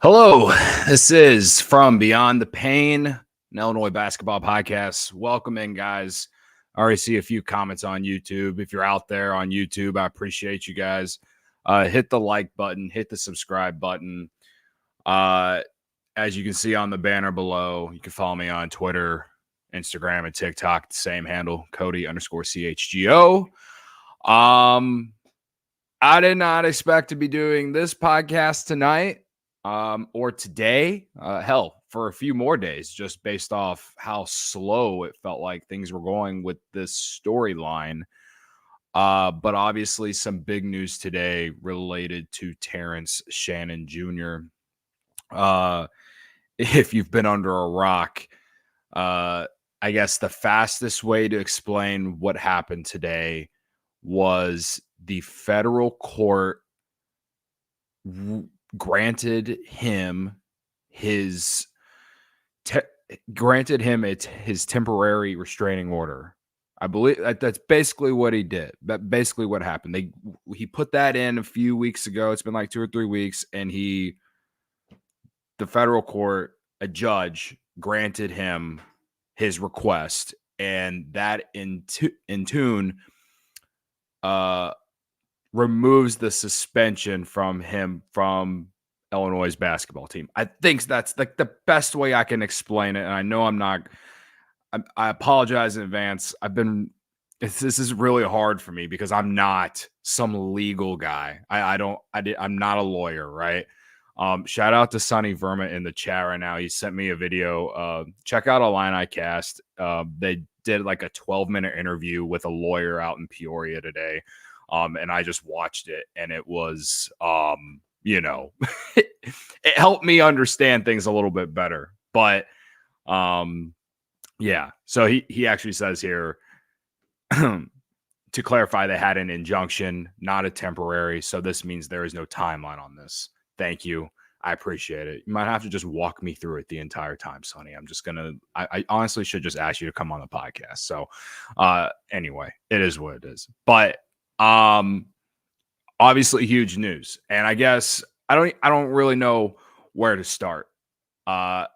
Hello, this is From Beyond The Paign, an Illinois basketball podcast. Welcome in, guys. I already see a few comments on YouTube. If you're out there on YouTube, I appreciate you guys. Hit the like button, hit the subscribe button. As you can see on the banner below, you can follow me on Twitter, Instagram, and TikTok. The same handle, Cody_CHGO. I did not expect to be doing this podcast tonight. Or today, hell, for a few more days, just based off how slow it felt like things were going with this storyline. But obviously some big news today related to Terrence Shannon Jr. If you've been under a rock, I guess the fastest way to explain what happened today was the federal court granted him his temporary restraining order. I believe that's basically what he did. That basically what happened. He put that in a few weeks ago. It's been like 2 or 3 weeks, and the federal court, a judge, granted him his request, and that in tune removes the suspension from him from Illinois' basketball team. I think that's like the best way I can explain it. And I know I apologize in advance. This is really hard for me because I'm not some legal guy. I'm not a lawyer, right? Shout out to Sonny Verma in the chat right now. He sent me a video. Check out Illini Cast. They did like a 12-minute interview with a lawyer out in Peoria today. And I just watched it, and it was, it helped me understand things a little bit better. But, yeah. So he actually says here, to clarify, they had an injunction, not a temporary. So this means there is no timeline on this. Thank you. I appreciate it. You might have to just walk me through it the entire time, Sonny. I honestly should just ask you to come on the podcast. So, anyway, it is what it is. But, obviously huge news, and I guess I don't really know where to start. I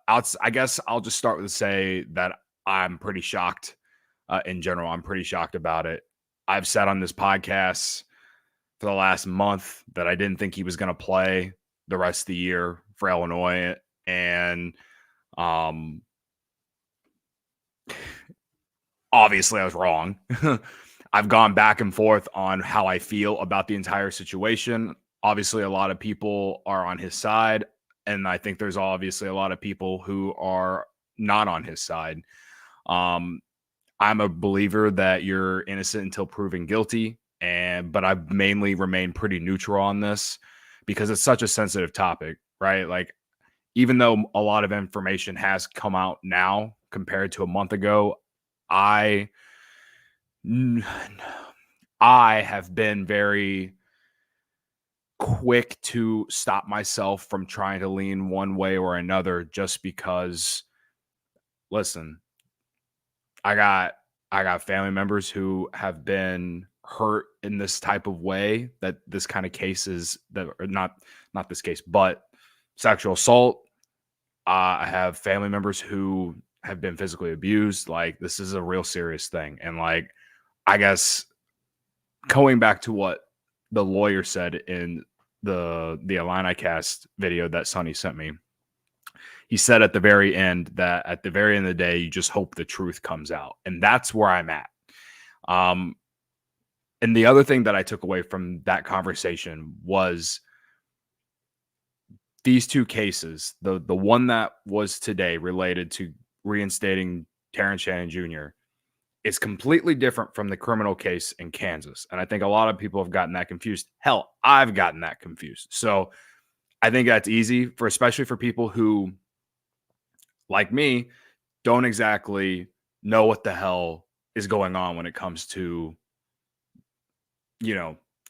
guess I'll just start with say that I'm pretty shocked. In general, I'm pretty shocked about it. I've said on this podcast for the last month that I didn't think he was going to play the rest of the year for Illinois, and obviously I was wrong. I've gone back and forth on how I feel about the entire situation. Obviously, a lot of people are on his side, and I think there's obviously a lot of people who are not on his side. I'm a believer that you're innocent until proven guilty, but I've mainly remained pretty neutral on this because it's such a sensitive topic, right? Like, even though a lot of information has come out now compared to a month ago, I have been very quick to stop myself from trying to lean one way or another just because, listen, I got family members who have been hurt in this type of way, that this kind of cases that are not this case, but sexual assault. I have family members who have been physically abused. Like, this is a real serious thing. And like, I guess going back to what the lawyer said in the Illini Cast video that Sonny sent me, he said at the very end that at the very end of the day, you just hope the truth comes out. And that's where I'm at. And the other thing that I took away from that conversation was these two cases, the one that was today related to reinstating Terrence Shannon Jr., is completely different from the criminal case in Kansas. And I think a lot of people have gotten that confused. Hell, I've gotten that confused. So I think that's easy especially for people who, like me, don't exactly know what the hell is going on when it comes to,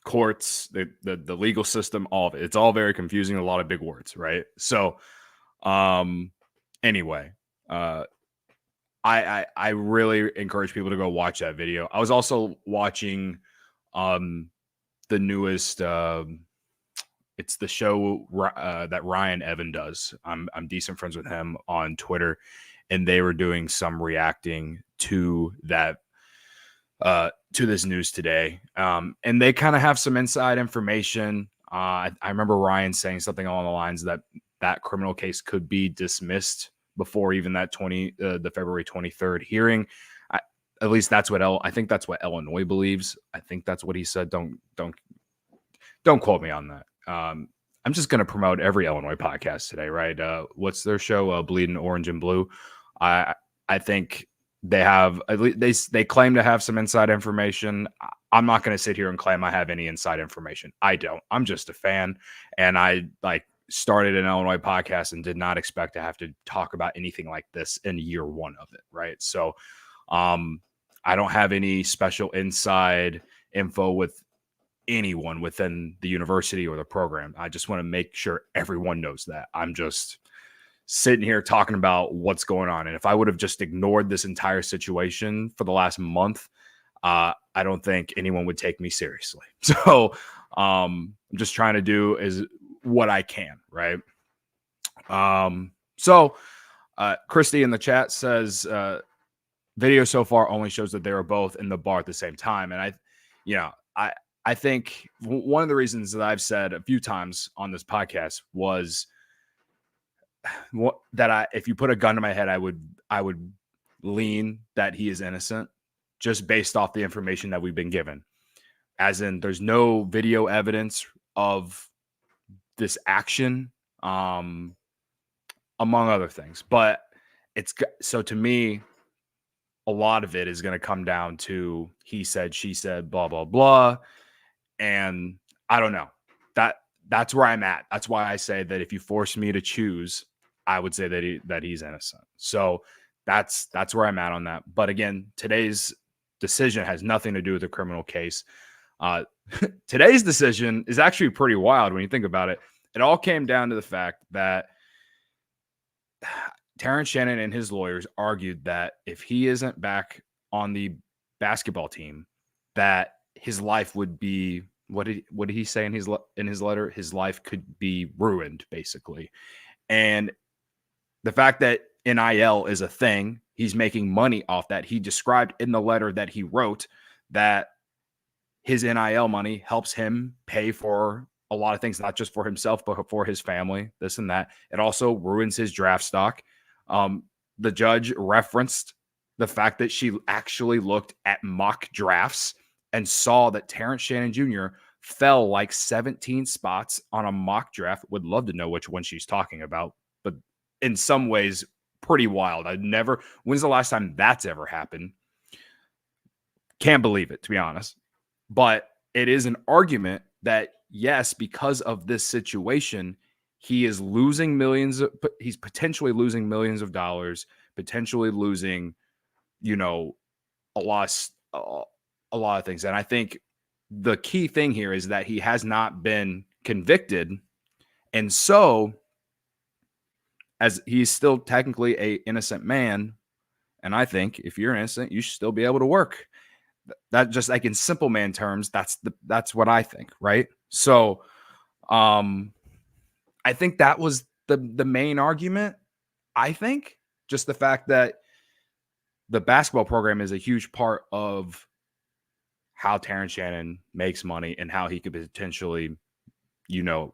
courts, the legal system, all of it. It's all very confusing, a lot of big words, right? So, anyway, I really encourage people to go watch that video. I was also watching the newest it's the show that Ryan Evan does. I'm decent friends with him on Twitter, and they were doing some reacting to that to this news today. And they kind of have some inside information. I remember Ryan saying something along the lines that that criminal case could be dismissed before even that the February 23rd hearing. At least that's what I think that's what Illinois believes. I think that's what he said. Don't quote me on that. I'm just going to promote every Illinois podcast today, right? What's their show? Bleeding Orange and Blue. I think they have at least they claim to have some inside information. I'm not going to sit here and claim I have any inside information. I don't. I'm just a fan, and I started an Illinois podcast and did not expect to have to talk about anything like this in year one of it, right? So, I don't have any special inside info with anyone within the university or the program. I just want to make sure everyone knows that. I'm just sitting here talking about what's going on. And if I would have just ignored this entire situation for the last month, I don't think anyone would take me seriously. So I'm just trying to do is what I can, right? So Christy in the chat says, video so far only shows that they were both in the bar at the same time. And I think one of the reasons that I've said a few times on this podcast was that if you put a gun to my head, I would lean that he is innocent just based off the information that we've been given. As in, there's no video evidence of this action, among other things. But so to me, a lot of it is going to come down to he said, she said, blah, blah, blah. And I don't know. That's where I'm at. That's why I say that if you force me to choose, I would say that he's innocent. So that's where I'm at on that. But again, today's decision has nothing to do with the criminal case. Today's decision is actually pretty wild when you think about it. It all came down to the fact that Terrence Shannon and his lawyers argued that if he isn't back on the basketball team, that his life would be what did he say in his letter? His life could be ruined, basically. And the fact that NIL is a thing, he's making money off that. He described in the letter that he wrote that his NIL money helps him pay for a lot of things, not just for himself, but for his family, this and that. It also ruins his draft stock. The judge referenced the fact that she actually looked at mock drafts and saw that Terrence Shannon Jr. fell like 17 spots on a mock draft. Would love to know which one she's talking about, but in some ways, pretty wild. When's the last time that's ever happened? Can't believe it, to be honest. But it is an argument that, yes, because of this situation, he is losing he's potentially losing millions of dollars, potentially losing, a lot of things. And I think the key thing here is that he has not been convicted. And so, as he's still technically an innocent man, and I think if you're innocent, you should still be able to work. That just like in simple man terms, that's what I think, right? So, I think that was the main argument. I think just the fact that the basketball program is a huge part of how Terrence Shannon makes money and how he could potentially, I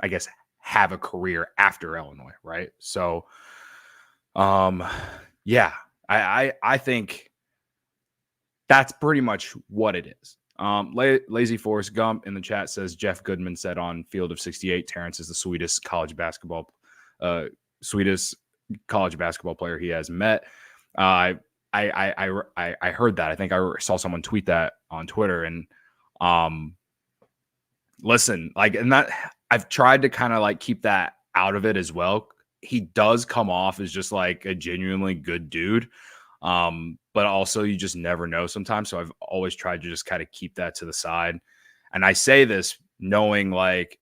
guess, have a career after Illinois, right? So, yeah, I think that's pretty much what it is. Lazy Forrest Gump in the chat says Jeff Goodman said on Field of 68, Terrence is the sweetest college basketball player he has met. I heard that. I think I saw someone tweet that on Twitter. And listen, and that I've tried to kind of keep that out of it as well. He does come off as just like a genuinely good dude. But also you just never know sometimes. So I've always tried to just kind of keep that to the side. And I say this knowing if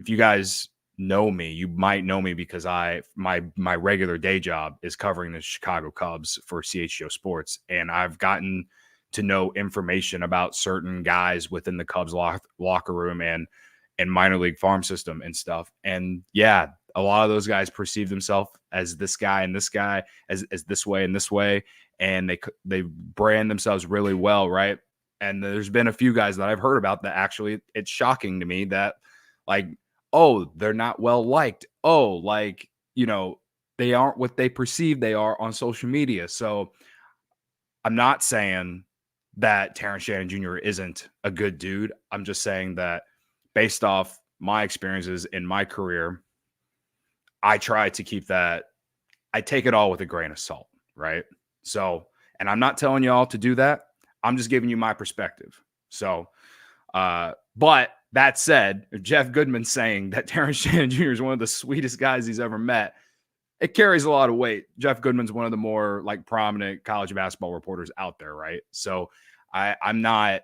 you guys know me, you might know me because my regular day job is covering the Chicago Cubs for CHGO Sports. And I've gotten to know information about certain guys within the Cubs locker room and minor league farm system and stuff. And yeah, a lot of those guys perceive themselves as this guy and this guy, as this way and this way, and they brand themselves really well, right? And there's been a few guys that I've heard about that actually, it's shocking to me that, like, oh, they're not well liked. Oh, like, you know, they aren't what they perceive they are on social media. So I'm not saying that Terrence Shannon Jr. isn't a good dude. I'm just saying that based off my experiences in my career, I try to keep that, I take it all with a grain of salt, right? So, and I'm not telling y'all to do that. I'm just giving you my perspective. So, but that said, if Jeff Goodman's saying that Terrence Shannon Jr. is one of the sweetest guys he's ever met, it carries a lot of weight. Jeff Goodman's one of the more like prominent college basketball reporters out there, right? So I'm not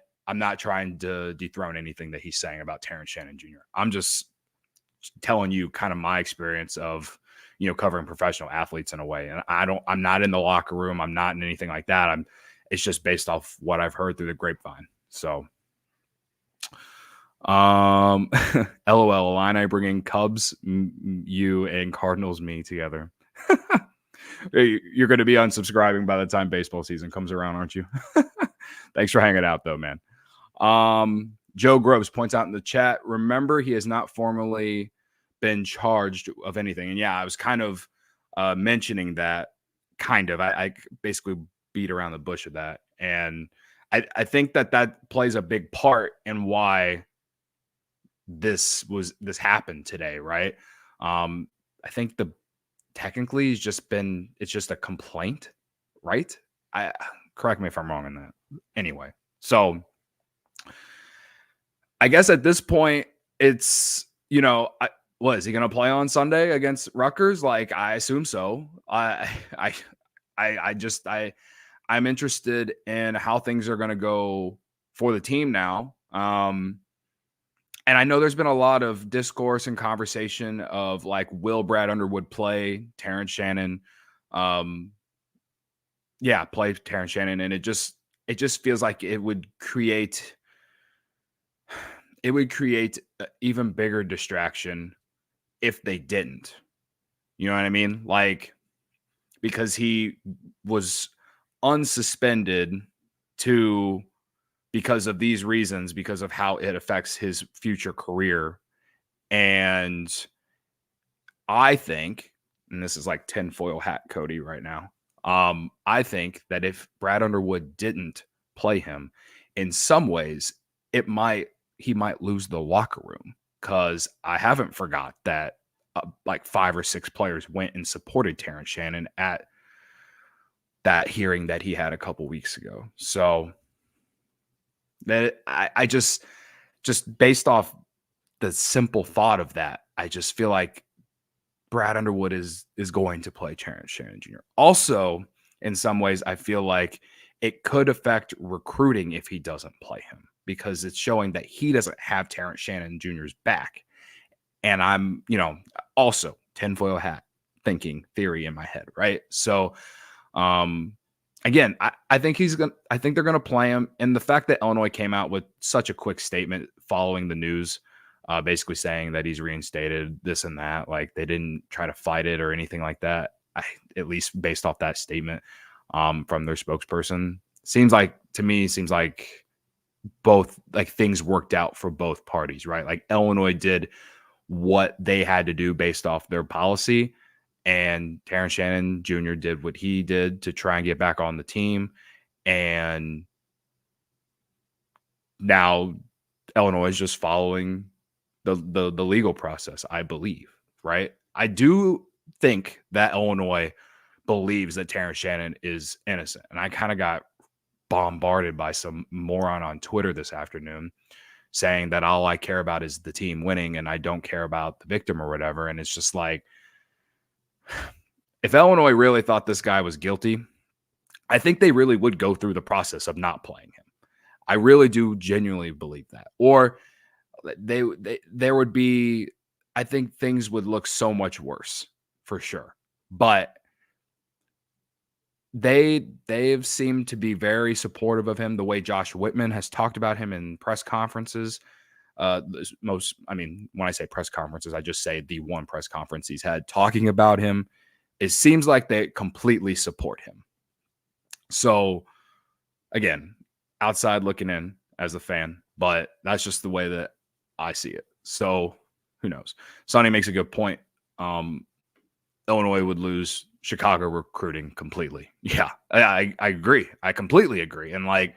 trying to dethrone anything that he's saying about Terrence Shannon Jr. I'm just telling you kind of my experience of, you know, covering professional athletes in a way. And I'm not in the locker room. I'm not in anything like that. It's just based off what I've heard through the grapevine. So, LOL, Illini bringing Cubs, you and Cardinals me together. You're going to be unsubscribing by the time baseball season comes around, aren't you? Thanks for hanging out, though, man. Joe Groves points out in the chat, remember, he has not formally been charged of anything. And yeah, I was kind of mentioning that, I basically beat around the bush of that. And I think that plays a big part in why this happened today, right? I think technically it's just a complaint, right? Correct me if I'm wrong on that. Anyway, so I guess at this point it's, you know, is he going to play on Sunday against Rutgers? Like, I assume so. I'm interested in how things are going to go for the team now. And I know there's been a lot of discourse and conversation of like, will Brad Underwood play Terrence Shannon? Play Terrence Shannon. And it just feels like it would create an even bigger distraction if they didn't. You know what I mean? Like, because he was unsuspended because of these reasons, because of how it affects his future career. And I think, and this is like tinfoil hat Cody right now, I think that if Brad Underwood didn't play him, in some ways, he might lose the locker room, because I haven't forgot that like 5 or 6 players went and supported Terrence Shannon at that hearing that he had a couple weeks ago. So that I just based off the simple thought of that, I just feel like Brad Underwood is going to play Terrence Shannon Jr. Also, in some ways, I feel like it could affect recruiting if he doesn't play him, because it's showing that he doesn't have Terrence Shannon Jr.'s back. And I'm, you know, also tinfoil hat thinking theory in my head, right? So, again, I think they're gonna play him. And the fact that Illinois came out with such a quick statement following the news, basically saying that he's reinstated, this and that, like they didn't try to fight it or anything like that. At least based off that statement from their spokesperson, seems like both, like, things worked out for both parties, right? Like Illinois did what they had to do based off their policy, and Terrence Shannon Jr. did what he did to try and get back on the team. And now Illinois is just following the legal process, I believe, right? I do think that Illinois believes that Terrence Shannon is innocent. And I kind of got bombarded by some moron on Twitter this afternoon saying that all I care about is the team winning and I don't care about the victim or whatever. And it's just like, if Illinois really thought this guy was guilty, I think they really would go through the process of not playing him. I really do genuinely believe that. Or there would be, I think things would look so much worse for sure. But they've seemed to be very supportive of him. The way Josh Whitman has talked about him in press conferences. I mean, when I say press conferences, I just say the one press conference he's had talking about him. It seems like they completely support him. So again, outside looking in as a fan, but that's just the way that I see it. So who knows? Sonny makes a good point. Illinois would lose Chicago recruiting completely. Yeah, I agree. I completely agree. And like,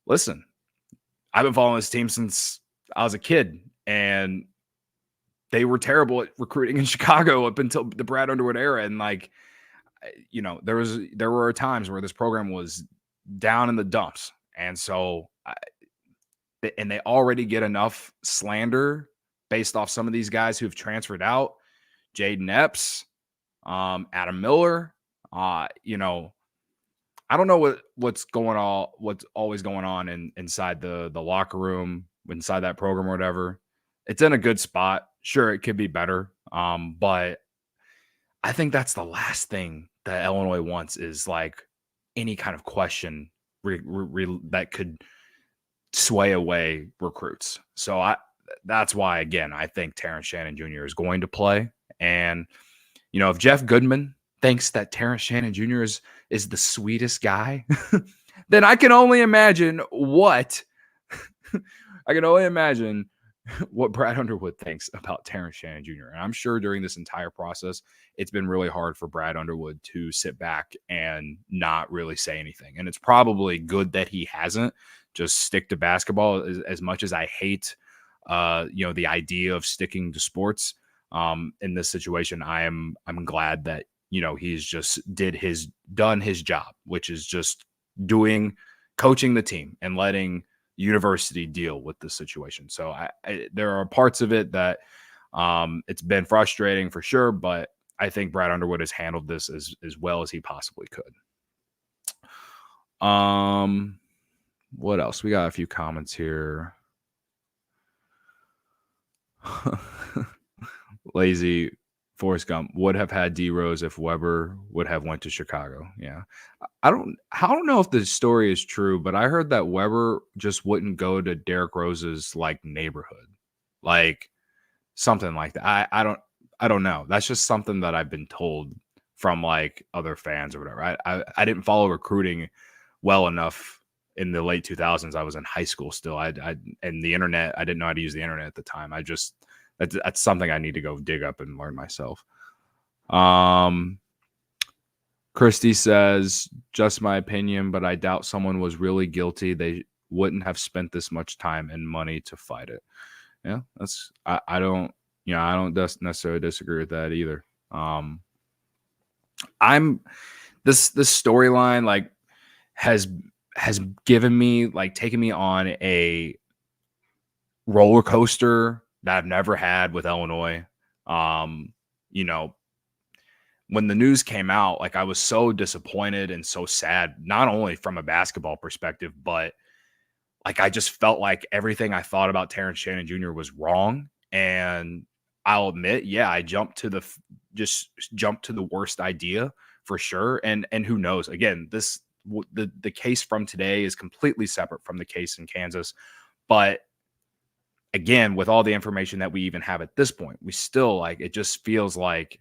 listen, I've been following this team since I was a kid, and they were terrible at recruiting in Chicago up until the Brad Underwood era. And like, there were times where this program was down in the dumps. And so, and they already get enough slander based off some of these guys who've transferred out. Jaden Epps, Adam Miller, I don't know what's always going on inside the locker room, inside that program or whatever. It's in a good spot. Sure, it could be better. But I think that's the last thing that Illinois wants is like any kind of question that could sway away recruits. So that's why, again, I think Terrence Shannon Jr. is going to play. And, if Jeff Goodman thinks that Terrence Shannon Jr. is the sweetest guy, then I can only imagine what Brad Underwood thinks about Terrence Shannon Jr. And I'm sure during this entire process, it's been really hard for Brad Underwood to sit back and not really say anything. And it's probably good that he hasn't. Just stick to basketball. As much as I hate, the idea of sticking to sports in this situation, I'm glad that, he's just done his job, which is just coaching the team and letting university deal with the situation. So there are parts of it that it's been frustrating for sure, but I think Brad Underwood has handled this as well as he possibly could. What else? We got a few comments here. Lazy Forrest Gump would have had D Rose if Weber would have went to Chicago. Yeah. I don't know if the story is true, but I heard that Weber just wouldn't go to Derrick Rose's like neighborhood. Like something like that. I don't know. That's just something that I've been told from like other fans or whatever. I didn't follow recruiting well enough in the late 2000s. I was in high school still. And the internet, I didn't know how to use the internet at the time. That's something I need to go dig up and learn myself. Christy says, just my opinion, but I doubt someone was really guilty. They wouldn't have spent this much time and money to fight it. Yeah, I don't necessarily disagree with that either. This storyline like has given me like taken me on a roller coaster that I've never had with Illinois. When the news came out, like I was so disappointed and so sad, not only from a basketball perspective, but like I just felt like everything I thought about Terrence Shannon Jr. was wrong. And I'll admit, yeah, I jumped to the worst idea for sure. And who knows? Again, the case from today is completely separate from the case in Kansas, but again, with all the information that we even have at this point, we still like it just feels like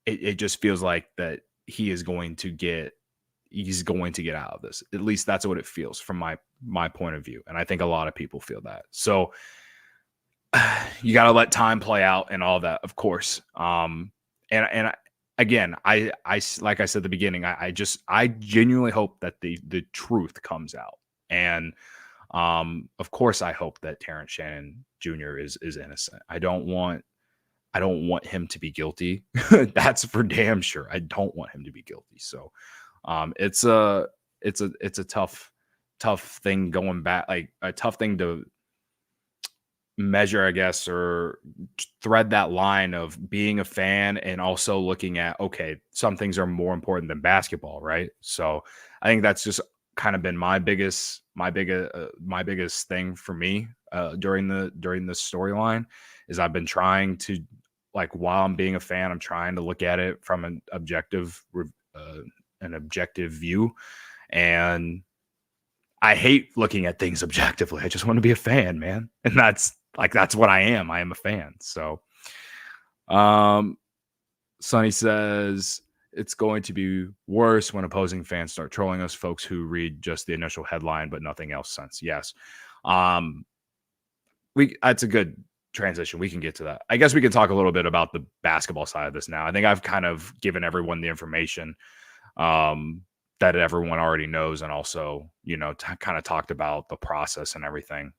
that he's going to get out of this. At least that's what it feels from my point of view. And I think a lot of people feel that. So you got to let time play out and all that, of course. And again, I like I said at the beginning, I genuinely hope that the truth comes out. And of course, I hope that Terrence Shannon Jr. is innocent. I don't want him to be guilty. That's for damn sure. I don't want him to be guilty. So it's a tough thing going back, like a tough thing to measure, I guess, or thread that line of being a fan and also looking at, okay, some things are more important than basketball, right? So I think that's just kind of been my biggest thing for me during the storyline is I've been trying to, like, while I'm being a fan, I'm trying to look at it from an objective an objective view. And I hate looking at things objectively. I just want to be a fan, man. And that's what I am. I am a fan. So, Sonny says it's going to be worse when opposing fans start trolling us, folks who read just the initial headline but nothing else since. Yes. That's a good transition. We can get to that. I guess we can talk a little bit about the basketball side of this now. I think I've kind of given everyone the information that everyone already knows, and also, kind of talked about the process and everything.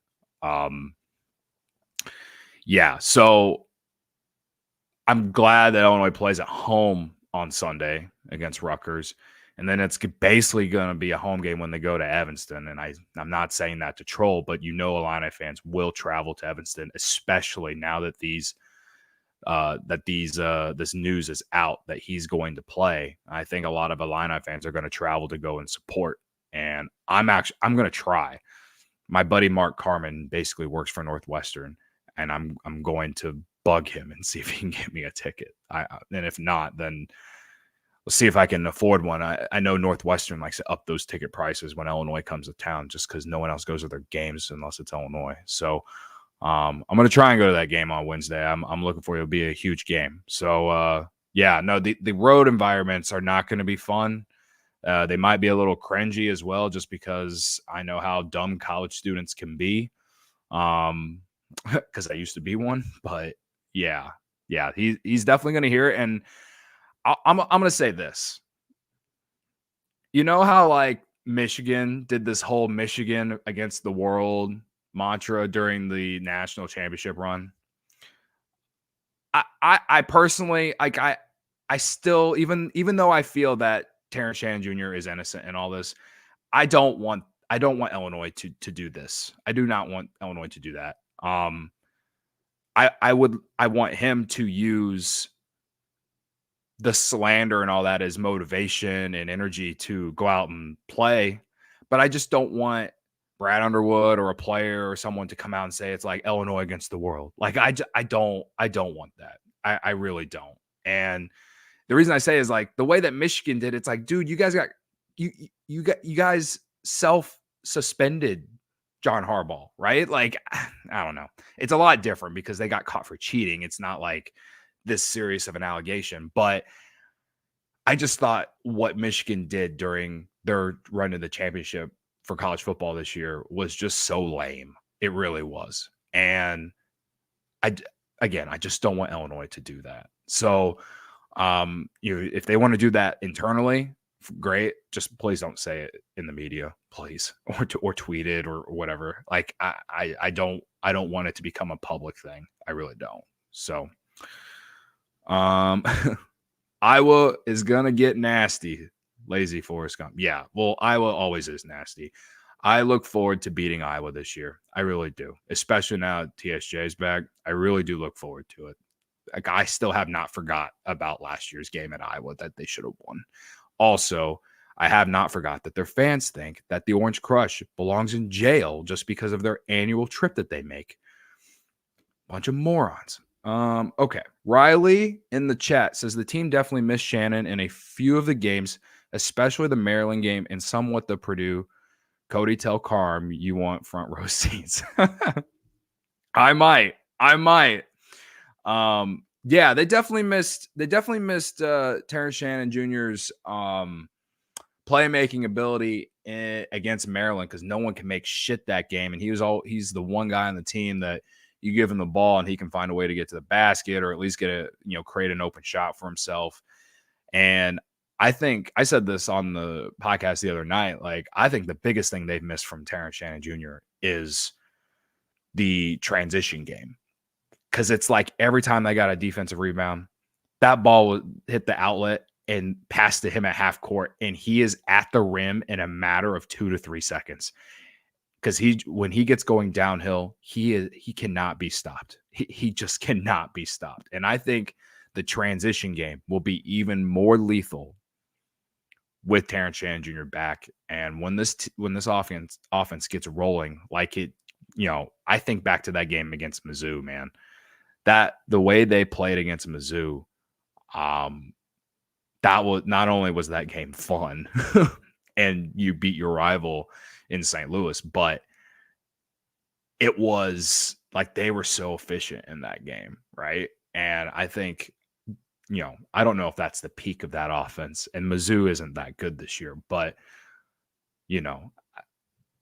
Yeah, so I'm glad that Illinois plays at home on Sunday against Rutgers. And then it's basically going to be a home game when they go to Evanston. And I'm not saying that to troll, but Illini fans will travel to Evanston, especially now that this news is out that he's going to play. I think a lot of Illini fans are going to travel to go and support. And I'm going to try. My buddy Mark Carmen basically works for Northwestern, and I'm going to bug him and see if he can get me a ticket. And if not, then we'll see if I can afford one. I know Northwestern likes to up those ticket prices when Illinois comes to town, just because no one else goes to their games unless it's Illinois. So I'm going to try and go to that game on Wednesday. I'm looking for it. It'll be a huge game. So the road environments are not going to be fun. They might be a little cringy as well, just because I know how dumb college students can be. Because I used to be one, but yeah, he's definitely going to hear it. And I'm going to say this. You know how like Michigan did this whole Michigan against the world mantra during the national championship run? I personally, like, I still, even though I feel that Terrence Shannon Jr. is innocent in all this, I don't want Illinois to do this. I do not want Illinois to do that. I want him to use the slander and all that as motivation and energy to go out and play. But I just don't want Brad Underwood or a player or someone to come out and say it's like Illinois against the world. Like, I don't want that. I really don't. And the reason I say is, like, the way that Michigan did, it's like, dude, you guys got you guys self-suspended John Harbaugh, right? Like, I don't know. It's a lot different because they got caught for cheating. It's not like this serious of an allegation, but I just thought what Michigan did during their run to the championship for college football this year was just so lame. It really was. And I just don't want Illinois to do that. So, if they want to do that internally, great. Just please don't say it in the media, please, or tweet it or whatever. Like, I don't want it to become a public thing. I really don't. So, Iowa is gonna get nasty. Lazy Forrest Gump. Yeah, well, Iowa always is nasty. I look forward to beating Iowa this year. I really do, especially now that TSJ is back. I really do look forward to it. Like, I still have not forgot about last year's game at Iowa that they should have won. Also, I have not forgot that their fans think that the Orange Crush belongs in jail just because of their annual trip that they make. Bunch of morons. Okay. Riley in the chat says the team definitely missed Shannon in a few of the games, especially the Maryland game and somewhat the Purdue. Cody, tell Carm you want front row seats. I might. Yeah, they definitely missed Terrence Shannon Jr.'s playmaking ability against Maryland, because no one can make shit that game. And he's the one guy on the team that you give him the ball and he can find a way to get to the basket, or at least create an open shot for himself. And I think I said this on the podcast the other night. Like, I think the biggest thing they've missed from Terrence Shannon Jr. is the transition game. Because it's like every time they got a defensive rebound, that ball would hit the outlet and pass to him at half court, and he is at the rim in a matter of 2 to 3 seconds. Because when he gets going downhill, he cannot be stopped. He just cannot be stopped. And I think the transition game will be even more lethal with Terrence Shannon Jr. back. And when this offense gets rolling, like it, I think back to that game against Mizzou, man. That the way they played against Mizzou, that was not only was that game fun and you beat your rival in St. Louis, but it was like they were so efficient in that game, right? And I think, I don't know if that's the peak of that offense, and Mizzou isn't that good this year, but you know,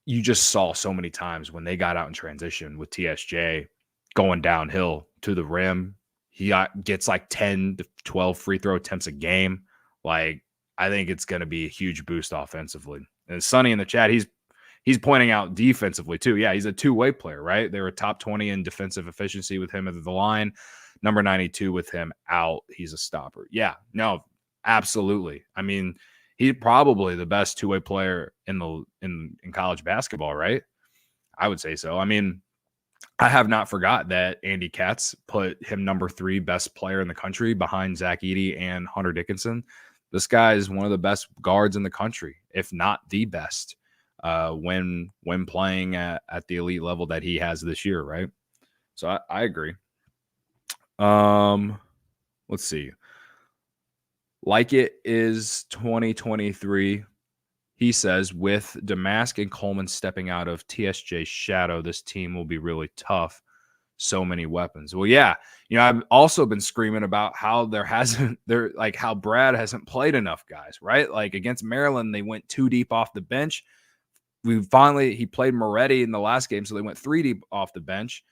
you just saw so many times when they got out in transition with TSJ going downhill to the rim. He gets like 10 to 12 free throw attempts a game. Like, I think it's going to be a huge boost offensively. And Sonny in the chat, he's pointing out defensively too. Yeah, he's a two-way player, right? They were top 20 in defensive efficiency with him at the line. Number 92 with him out. He's a stopper. Yeah, no, absolutely. I mean, he's probably the best two-way player in college basketball, right? I would say so. I mean, I have not forgot that Andy Katz put him number 3 best player in the country behind Zach Edey and Hunter Dickinson. This guy is one of the best guards in the country, if not the best, when playing at the elite level that he has this year, right? So I agree. Let's see. Like it is 2023, he says, with Damask and Coleman stepping out of TSJ's shadow, this team will be really tough. So many weapons. Well, yeah, I've also been screaming about how how Brad hasn't played enough guys, right? Like against Maryland, they went 2 deep off the bench. He played Moretti in the last game, so they went 3 deep off the bench.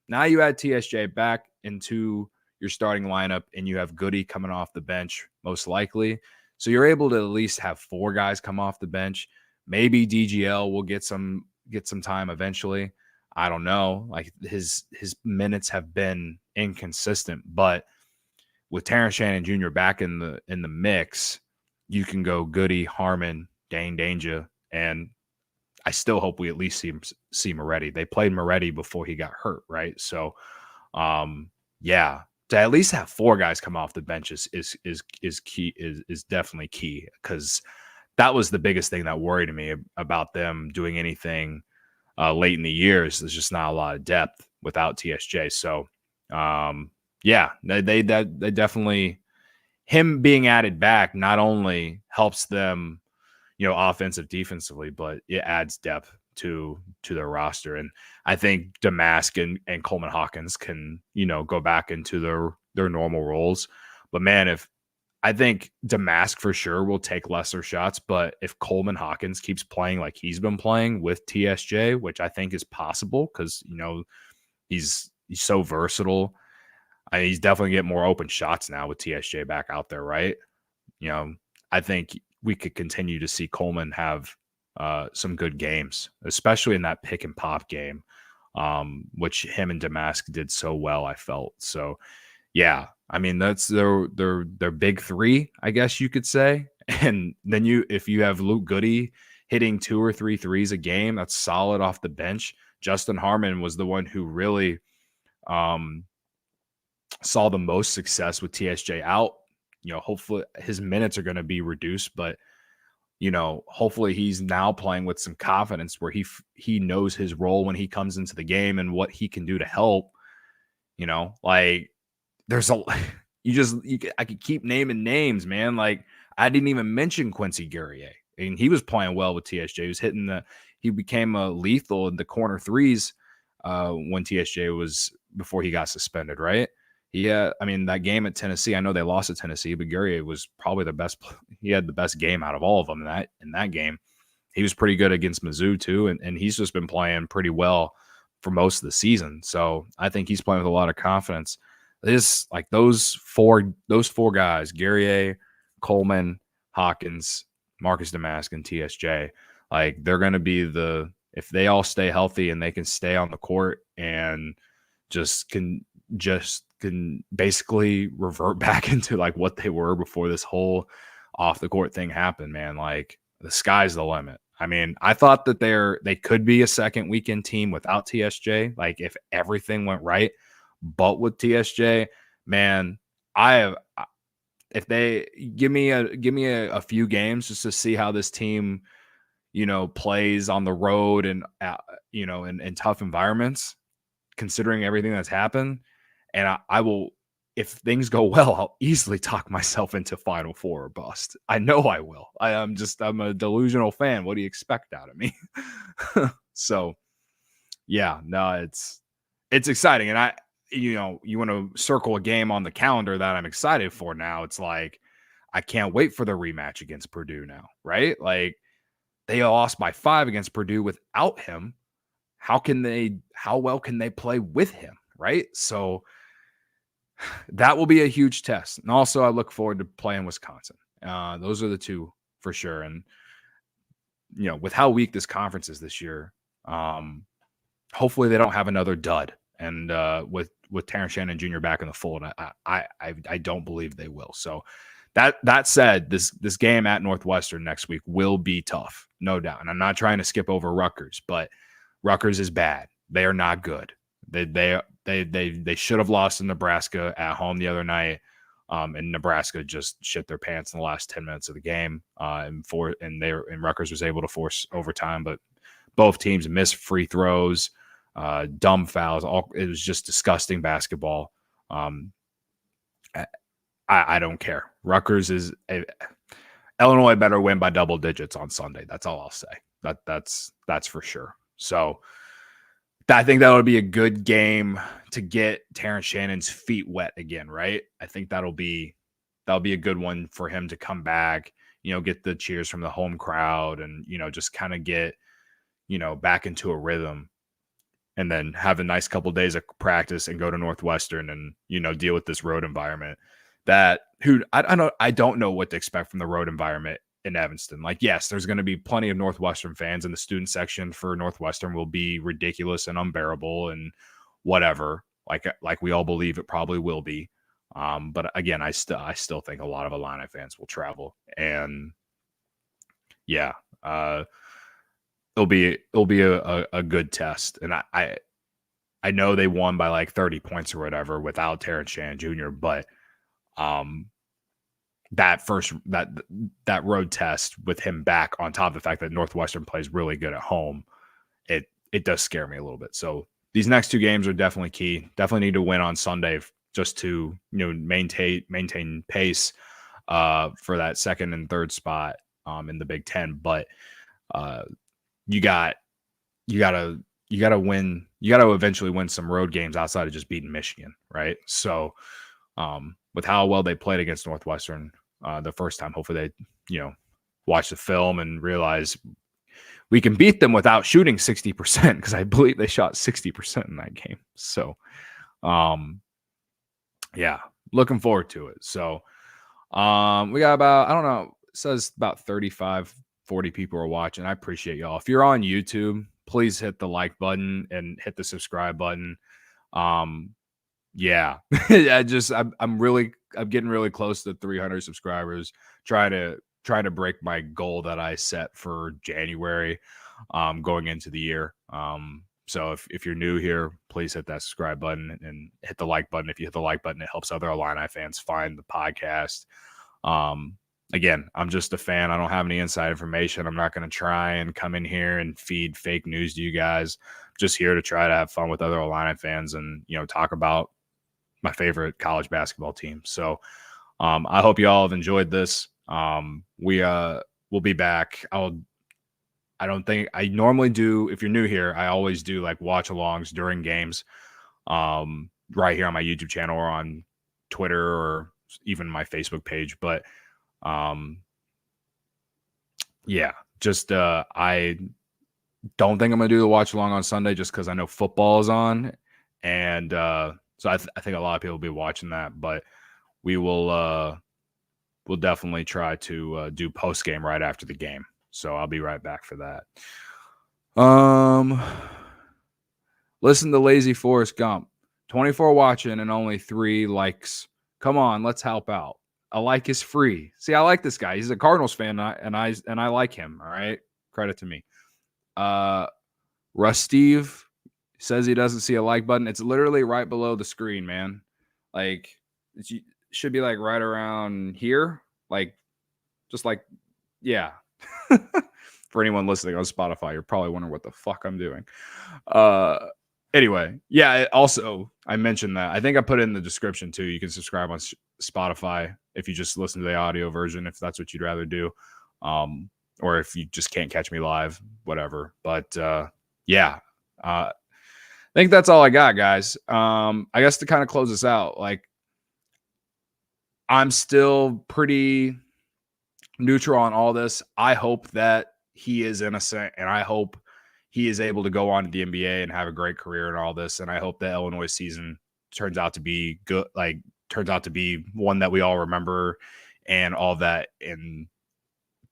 Now you add TSJ back into your starting lineup, and you have Goody coming off the bench, most likely. So you're able to at least have 4 guys come off the bench. Maybe DGL will get some time eventually. I don't know. Like his minutes have been inconsistent, but with Terrence Shannon Jr. back in the mix, you can go Goody, Harmon, Dane Danger, and I still hope we at least see Moretti. They played Moretti before he got hurt, right? So, yeah, to at least have 4 guys come off the bench is key, is definitely key, because that was the biggest thing that worried me about them doing anything late in the years. There's just not a lot of depth without TSJ. So, yeah, they definitely, him being added back not only helps them, offensive, defensively, but it adds depth to their roster. And I think Damask and Coleman Hawkins can, go back into their normal roles. But man, I think Damask for sure will take lesser shots, but if Coleman Hawkins keeps playing like he's been playing with TSJ, which I think is possible because, he's so versatile. He's definitely getting more open shots now with TSJ back out there, right? I think we could continue to see Coleman have some good games, especially in that pick and pop game, which him and Damask did so well, I felt. So, yeah, I mean, that's their big 3, I guess you could say. And then if you have Luke Goody hitting 2 or 3 threes a game, that's solid off the bench. Justin Harmon was the one who really saw the most success with TSJ out. Hopefully his minutes are going to be reduced, but hopefully he's now playing with some confidence where he knows his role when he comes into the game and what he can do to help. Like there's I could keep naming names, man. Like I didn't even mention Quincy Guerrier. And he was playing well with TSJ. He was he became a lethal in the corner threes when TSJ was, before he got suspended, right? Yeah, I mean, that game at Tennessee, I know they lost to Tennessee, but Guerrier was probably the best. He had the best game out of all of them in that game. He was pretty good against Mizzou too, and he's just been playing pretty well for most of the season. So I think he's playing with a lot of confidence. This, like those four guys, Guerrier, Coleman, Hawkins, Marcus Damask, and TSJ, like they're going to be if they all stay healthy and they can stay on the court and can basically revert back into like what they were before this whole off the court thing happened, man. Like the sky's the limit. I mean, I thought that they could be a second weekend team without TSJ, like if everything went right. But with TSJ, man, if they give me a few games just to see how this team, plays on the road and in tough environments, considering everything that's happened. And I will if things go well, I'll easily talk myself into Final Four or bust. I know I will. I'm a delusional fan. What do you expect out of me? So yeah, no, it's exciting. And you want to circle a game on the calendar that I'm excited for now. It's like, I can't wait for the rematch against Purdue now, right? Like, they lost by 5 against Purdue without him. How well can they play with him, right? So that will be a huge test. And also, I look forward to playing Wisconsin. Those are the two for sure. And, with how weak this conference is this year, hopefully they don't have another dud. And with Terrence Shannon Jr. back in the fold, I don't believe they will. So that said, this game at Northwestern next week will be tough, no doubt. And I'm not trying to skip over Rutgers, but Rutgers is bad. They are not good. They should have lost in Nebraska at home the other night. And Nebraska just shit their pants in the last 10 minutes of the game. And Rutgers was able to force overtime, but both teams missed free throws, dumb fouls. It was just disgusting basketball. I don't care. Rutgers Illinois better win by double digits on Sunday. That's all I'll say. That's for sure. So I think that would be a good game to get Terrence Shannon's feet wet again, right? I think that'll be a good one for him to come back, get the cheers from the home crowd and, just kind of get, back into a rhythm, and then have a nice couple of days of practice and go to Northwestern and, deal with this road environment I don't know what to expect from the road environment in Evanston. Like, yes, there's going to be plenty of Northwestern fans, and the student section for Northwestern will be ridiculous and unbearable and whatever, like we all believe it probably will be. But again, I still think a lot of Illini fans will travel, and yeah, it'll be a good test. And I know they won by like 30 points or whatever without Terrence Shannon Jr., but that road test with him back, on top of the fact that Northwestern plays really good at home, it does scare me a little bit. So these next two games are definitely key. Definitely need to win on Sunday just to maintain pace for that second and third spot in the Big Ten. But you gotta win. You gotta eventually win some road games outside of just beating Michigan, right? So with how well they played against Northwestern the first time, hopefully they watch the film and realize we can beat them without shooting 60%, because I believe they shot 60% in that game. So yeah, looking forward to it. So we got about, I don't know, it says about 35, 40 people are watching. I appreciate y'all. If you're on YouTube, please hit the like button and hit the subscribe button. Yeah, I'm getting really close to 300 subscribers. Trying to break my goal that I set for January, going into the year. So if you're new here, please hit that subscribe button and hit the like button. If you hit the like button, it helps other Illini fans find the podcast. Again, I'm just a fan. I don't have any inside information. I'm not going to try and come in here and feed fake news to you guys. I'm just here to try to have fun with other Illini fans and, talk about my favorite college basketball team. So I hope you all have enjoyed this. We'll be back. I don't think I normally do. If you're new here, I always do like watch alongs during games, right here on my YouTube channel or on Twitter or even my Facebook page. But yeah, just I don't think I'm gonna do the watch along on Sunday just because I know football is on, and so I think a lot of people will be watching that. But we will we'll definitely try to do post game right after the game. So I'll be right back for that. Listen to Lazy Forrest Gump. 24 watching and only 3 likes. Come on, let's help out. A like is free. See, I like this guy. He's a Cardinals fan, and I like him. All right, credit to me. Russ Steve says he doesn't see a like button. It's literally right below the screen, man. Like, it should be like right around here. Like, just like, yeah. For anyone listening on Spotify, you're probably wondering what the fuck I'm doing. Anyway, yeah. Also, I mentioned that. I think I put it in the description too. You can subscribe on Spotify if you just listen to the audio version, if that's what you'd rather do, or if you just can't catch me live, whatever. But yeah, I think that's all I got, guys. I guess to kind of close this out, like I'm still pretty neutral on all this. I hope that he is innocent, and I hope he is able to go on to the NBA and have a great career and all this. And I hope the Illinois season turns out to be good, like turns out to be one that we all remember and all that, and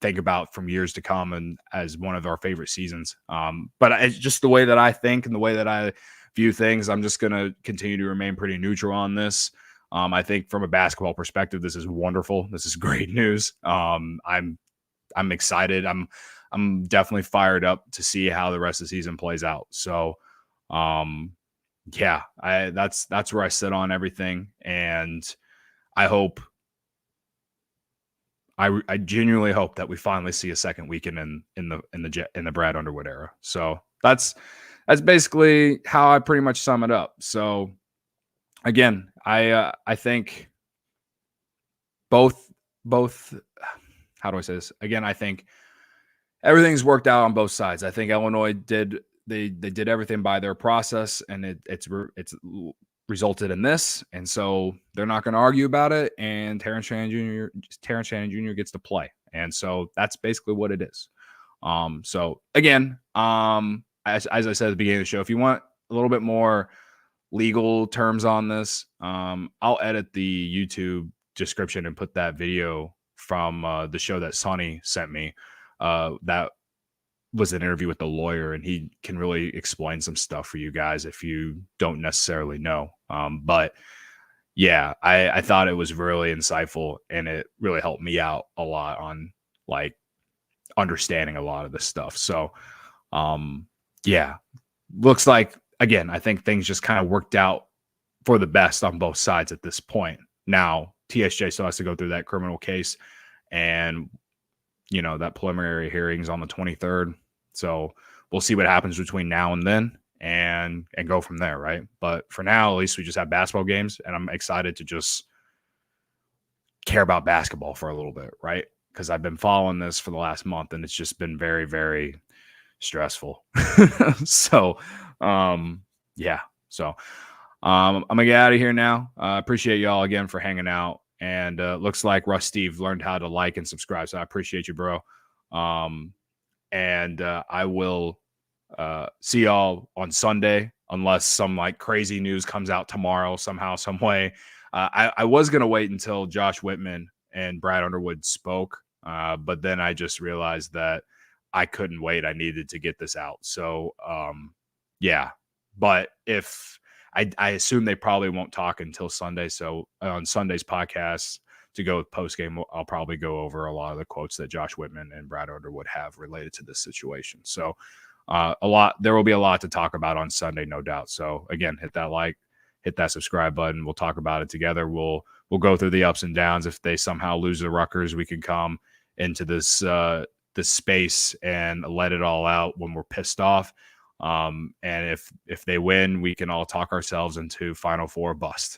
think about from years to come, and as one of our favorite seasons. But it's just the way that I think and the way that I view things. I'm just going to continue to remain pretty neutral on this. I think from a basketball perspective, this is wonderful. This is great news. I'm excited. I'm definitely fired up to see how the rest of the season plays out. So, yeah, that's where I sit on everything, and I hope. I genuinely hope that we finally see a second weekend in the Brad Underwood era. So that's basically how I pretty much sum it up. So again, I think both how do I say this? Again, I think everything's worked out on both sides. I think Illinois did everything by their process, and it's resulted in this, and so they're not going to argue about it. And Terrence Shannon Jr. gets to play, and so that's basically what it is. So again, as I said at the beginning of the show, if you want a little bit more legal terms on this, I'll edit the YouTube description and put that video from the show that Sonny sent me. That was an interview with the lawyer, and he can really explain some stuff for you guys if you don't necessarily know. But yeah, I thought it was really insightful, and it really helped me out a lot on like understanding a lot of this stuff. So yeah, looks like, again, I think things just kind of worked out for the best on both sides at this point. Now TSJ still has to go through that criminal case, and that preliminary hearings on the 23rd. So we'll see what happens between now and then, and go from there, right? But for now, at least we just have basketball games, and I'm excited to just care about basketball for a little bit, right? Because I've been following this for the last month, and it's just been very, very stressful. So, yeah. So, I'm gonna get out of here now. Appreciate y'all again for hanging out. And looks like Russ Steve learned how to like and subscribe. So I appreciate you, bro. And I will see y'all on Sunday, unless some like crazy news comes out tomorrow somehow, some way. I was going to wait until Josh Whitman and Brad Underwood spoke, but then I just realized that I couldn't wait. I needed to get this out. So, yeah. But if I assume they probably won't talk until Sunday. So on Sunday's podcast, to go with post game, I'll probably go over a lot of the quotes that Josh Whitman and Brad Underwood have related to this situation. So there will be a lot to talk about on Sunday, no doubt. So again, hit that like, hit that subscribe button. We'll talk about it together. We'll go through the ups and downs. If they somehow lose the Rutgers, we can come into this space and let it all out when we're pissed off. And if they win, we can all talk ourselves into Final Four bust,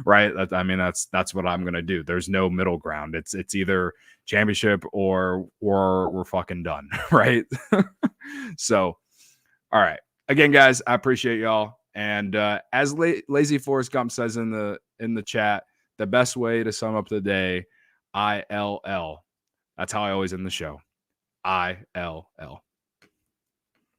right? That's what I'm gonna do. There's no middle ground. It's either championship or we're fucking done, right? So, all right. Again, guys, I appreciate y'all. And as Lazy Forrest Gump says in the chat, the best way to sum up the day, ILL. That's how I always end the show. ILL.